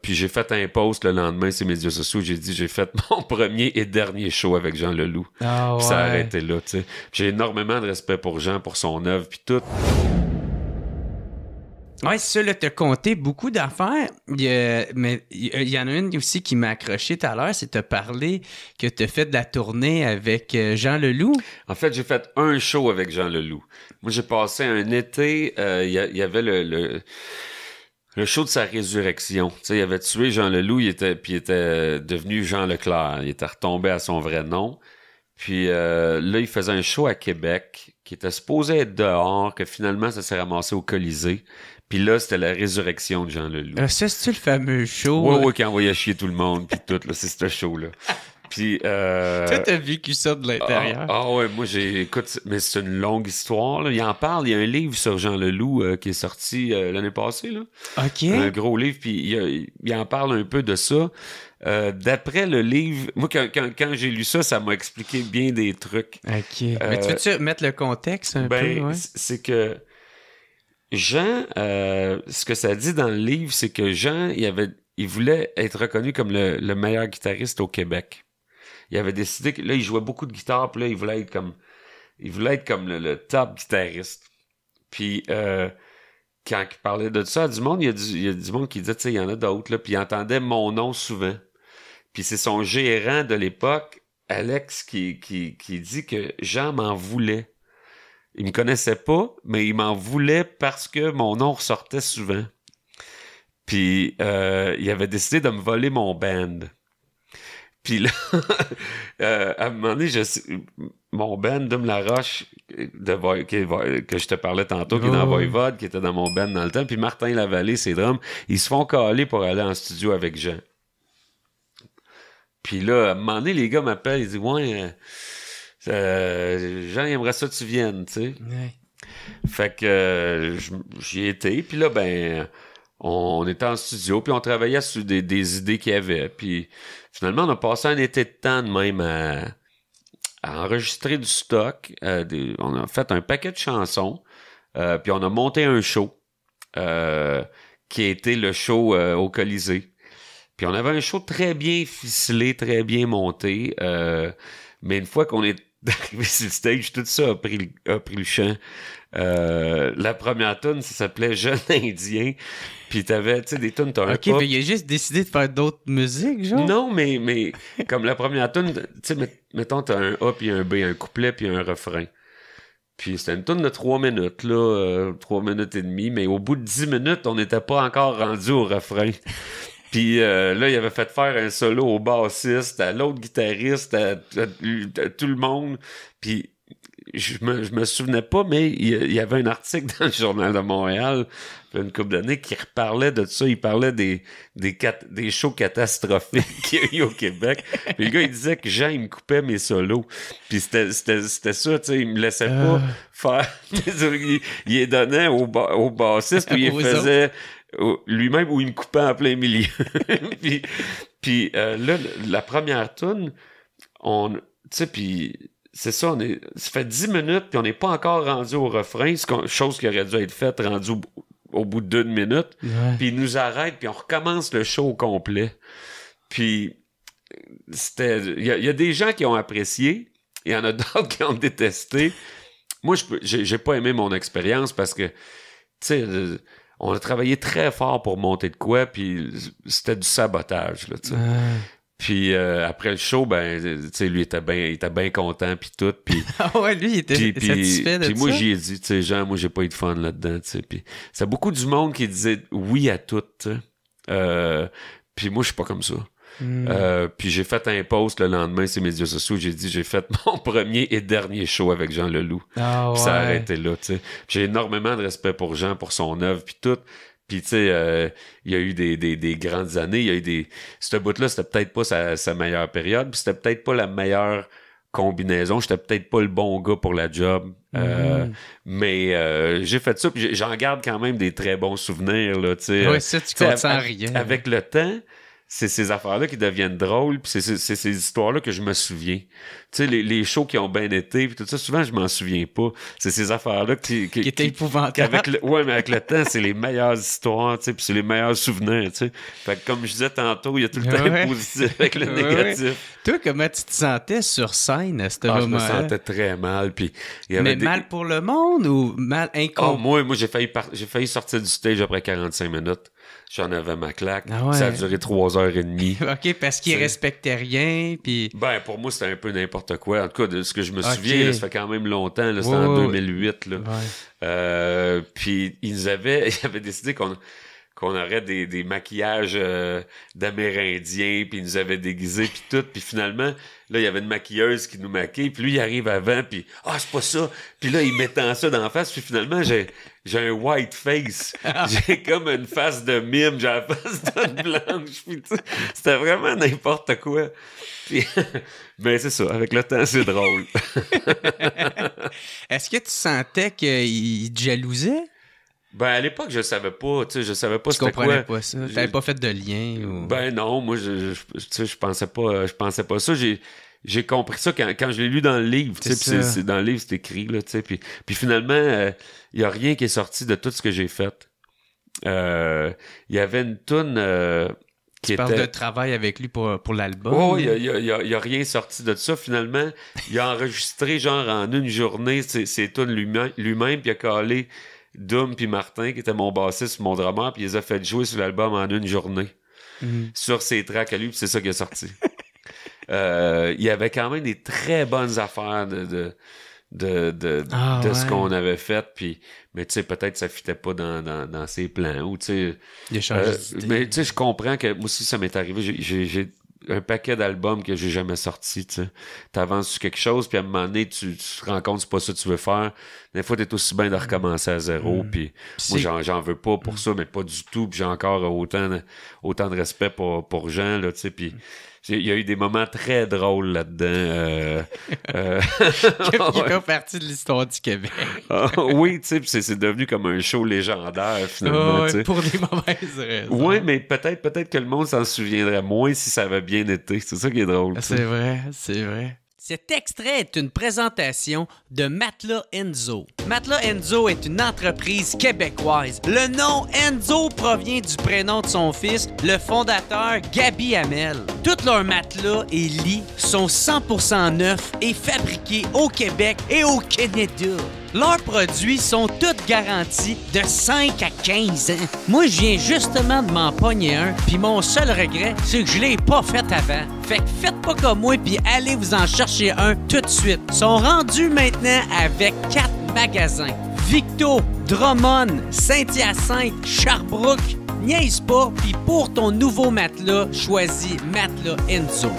Puis j'ai fait un post le lendemain sur les médias sociaux. J'ai dit, j'ai fait mon premier et dernier show avec Jean Leloup. Ah Puis ouais. ça a arrêté là, tu sais. J'ai énormément de respect pour Jean, pour son œuvre, puis tout. Ouais, c'est ça, là, t'as compté beaucoup d'affaires, mais il y en a une aussi qui m'a accroché tout à l'heure, c'est t'as parlé que t'as fait de la tournée avec Jean Leloup. En fait, j'ai fait un show avec Jean Leloup. Moi, j'ai passé un été, il y avait le show de sa résurrection. Tu sais, il avait tué Jean Leloup, il était devenu Jean Leclerc. Il était retombé à son vrai nom. Puis là, il faisait un show à Québec qui était supposé être dehors, que finalement, ça s'est ramassé au Colisée. Puis là, c'était la résurrection de Jean Leloup. Ça, c'est-tu le fameux show? Ouais, qui envoyait chier tout le monde, puis tout, là, c'est ce show-là. Puis... Toi, t'as vécu ça de l'intérieur. Ouais, moi, écoute, mais c'est une longue histoire, là. Il en parle, il y a un livre sur Jean Leloup qui est sorti l'année passée, là. OK. Un gros livre, puis il en parle un peu de ça. D'après le livre, moi, quand j'ai lu ça, ça m'a expliqué bien des trucs. OK. Mais tu veux-tu mettre le contexte un peu? Ouais? C'est que Jean, ce que ça dit dans le livre, c'est que Jean, il voulait être reconnu comme le meilleur guitariste au Québec. Il avait décidé que là, il jouait beaucoup de guitare, puis là, il voulait être comme le top guitariste. Puis quand il parlait de ça à du monde, il y a du monde qui disait, tu sais, il y en a d'autres, là, puis il entendait mon nom souvent. Puis c'est son gérant de l'époque, Alex, qui dit que Jean m'en voulait. Il me connaissait pas, mais il m'en voulait parce que mon nom ressortait souvent. Puis il avait décidé de me voler mon band. Puis là, à un moment donné, mon band, Dom Laroche, que je te parlais tantôt, qui est dans Voivode, qui était dans mon band dans le temps, puis Martin Lavallée, ses drums, ils se font caler pour aller en studio avec Jean. Puis là, à un moment donné, les gars m'appellent, ils disent « Ouais, Jean, il aimerait ça que tu viennes, tu sais. Ouais. » Fait que j'y étais, puis là, ben... On était en studio, puis on travaillait sur des idées qu'il y avait. Puis finalement, on a passé un été de temps de même à enregistrer du stock. On a fait un paquet de chansons, puis on a monté un show qui a été le show au Colisée. Puis on avait un show très bien ficelé, très bien monté. Mais une fois qu'on est arrivé sur le stage, tout ça a pris le champ. La première tune, ça s'appelait Jeune Indien. Puis t'avais, tu sais, des tunes, t'as un OK, pop. mais il a juste décidé de faire d'autres musiques, genre? Non, mais comme la première tune, tu sais, mettons, t'as un A puis un B, un couplet puis un refrain. Puis c'était une tune de 3 minutes, là, 3 minutes et demie, mais au bout de 10 minutes, on n'était pas encore rendu au refrain. Puis là, il avait fait faire un solo au bassiste, à l'autre guitariste, à tout le monde. Puis je me souvenais pas, mais il y avait un article dans le Journal de Montréal, il y a une couple d'années, qui reparlait de ça. Il parlait des shows catastrophiques qu'il y a eu au Québec. Puis le gars, il disait que Jean, il me coupait mes solos. Puis c'était ça, tu sais, il me laissait pas faire. Il les donnait au bassiste, ou il les faisait lui-même, ou il me coupait en plein milieu. puis là, la première tune, tu sais, puis c'est ça, ça fait 10 minutes, puis on n'est pas encore rendu au refrain, chose qui aurait dû être faite, rendu au bout de 2 minutes. Ouais. Puis il nous arrête, puis on recommence le show au complet. Puis il y a des gens qui ont apprécié, il y en a d'autres qui ont détesté. Moi, j'ai pas aimé mon expérience parce que, tu sais, on a travaillé très fort pour monter de quoi, puis c'était du sabotage, là, tu sais. Puis après le show, ben, tu sais, lui, il était bien content, puis tout. Puis, ah ouais, lui, il était satisfait de ça. Puis moi, j'y ai dit, tu sais, Jean, moi, j'ai pas eu de fun là-dedans, tu sais. Puis c'est beaucoup du monde qui disait oui à tout, tu sais. Puis moi, je suis pas comme ça. Puis j'ai fait un post le lendemain sur les médias sociaux, j'ai dit, j'ai fait mon premier et dernier show avec Jean Leloup. Puis ça a arrêté là, tu sais. J'ai énormément de respect pour Jean, pour son œuvre, puis tout. Puis, tu sais, il y a eu des grandes années. Il y a eu ce bout-là, c'était peut-être pas sa meilleure période. Puis, c'était peut-être pas la meilleure combinaison. J'étais peut-être pas le bon gars pour la job. Mais j'ai fait ça. Puis, j'en garde quand même des très bons souvenirs, là, tu sais. Ouais, ça, tu comptes sans rien. Avec le temps, c'est ces affaires-là qui deviennent drôles, puis c'est ces histoires-là que je me souviens. Tu sais, les shows qui ont bien été, puis tout ça, souvent, je m'en souviens pas. C'est ces affaires-là qui étaient épouvantables. Mais avec le temps, c'est les meilleures histoires, tu sais, puis c'est les meilleurs souvenirs, tu sais. Fait que comme je disais tantôt, il y a tout le temps le positif avec le négatif. Toi, comment tu te sentais sur scène à ce moment-là? Je me sentais très mal, puis il y avait mal pour le monde ou mal moi, j'ai failli sortir du stage après 45 minutes. J'en avais ma claque. Ça a duré 3h30. OK, parce qu'il respectait rien, puis... Ben, pour moi, c'était un peu n'importe quoi. En tout cas, de ce que je me souviens, là, ça fait quand même longtemps. Là, c'était en 2008. Là. Puis, ils avaient décidé qu'on aurait des maquillages d'Amérindiens, puis ils nous avaient déguisés, puis tout. Puis finalement, là, il y avait une maquilleuse qui nous maquille, puis lui, il arrive avant, puis « Ah, c'est pas ça! » Puis là, il mettant ça d'en face, puis finalement, j'ai un white face. J'ai comme une face de mime, j'ai la face d'une blanche, puis c'était vraiment n'importe quoi. Puis, ben c'est ça, avec le temps, c'est drôle. Est-ce que tu sentais qu'il te jalousait? Ben, à l'époque, je savais pas, tu sais, je savais pas c'était quoi. Tu comprenais pas ça? T'avais pas fait de lien? Ou... Ben non, moi, je pensais pas ça. J'ai compris ça quand je l'ai lu dans le livre, tu sais, c'est dans le livre, c'est écrit, là, tu sais, puis finalement, il y a rien qui est sorti de tout ce que j'ai fait. Il y avait une toune qui tu parles de travail avec lui pour l'album? Oh, il y a rien sorti de ça. Finalement, il a enregistré, genre, en une journée, ses tounes lui-même, puis il a collé Doom puis Martin, qui était mon bassiste, mon drummer, puis il les a fait jouer sur l'album en une journée. Sur ses tracks à lui, puis c'est ça qui est sorti. Il y avait quand même des très bonnes affaires de ce qu'on avait fait, puis mais tu sais, peut-être ça fitait pas dans ses plans, ou tu sais... mais tu sais, je comprends que moi aussi, ça m'est arrivé, j'ai un paquet d'albums que j'ai jamais sortis, tu sais. T'avances sur quelque chose, puis à un moment donné, tu te rends compte que c'est pas ça que tu veux faire. Des fois, t'es aussi bien de recommencer à zéro, puis moi, j'en veux pas pour ça, mais pas du tout, puis j'ai encore autant de respect pour Jean, là, tu sais, puis il y a eu des moments très drôles là-dedans. Qui fait partie de l'histoire du Québec. Oui, tu sais, c'est devenu comme un show légendaire, finalement. Pour des mauvaises raisons. Oui, mais peut-être que le monde s'en souviendrait moins si ça avait bien été. C'est ça qui est drôle. C'est vrai. Cet extrait est une présentation de Matelas Enzo. Matelas Enzo est une entreprise québécoise. Le nom Enzo provient du prénom de son fils, le fondateur Gabi Hamel. Tous leurs matelas et lits sont 100% neufs et fabriqués au Québec et au Canada. Leurs produits sont tous garantis de 5 à 15 ans. Moi, je viens justement de m'en pogner un, puis mon seul regret, c'est que je l'ai pas fait avant. Fait que faites pas comme moi, puis allez vous en chercher un tout de suite. Ils sont rendus maintenant avec 4 magasins. Victo, Drummond, Saint-Hyacinthe, Sherbrooke. Niaise pas, puis pour ton nouveau matelas, choisis Matelas Enzo.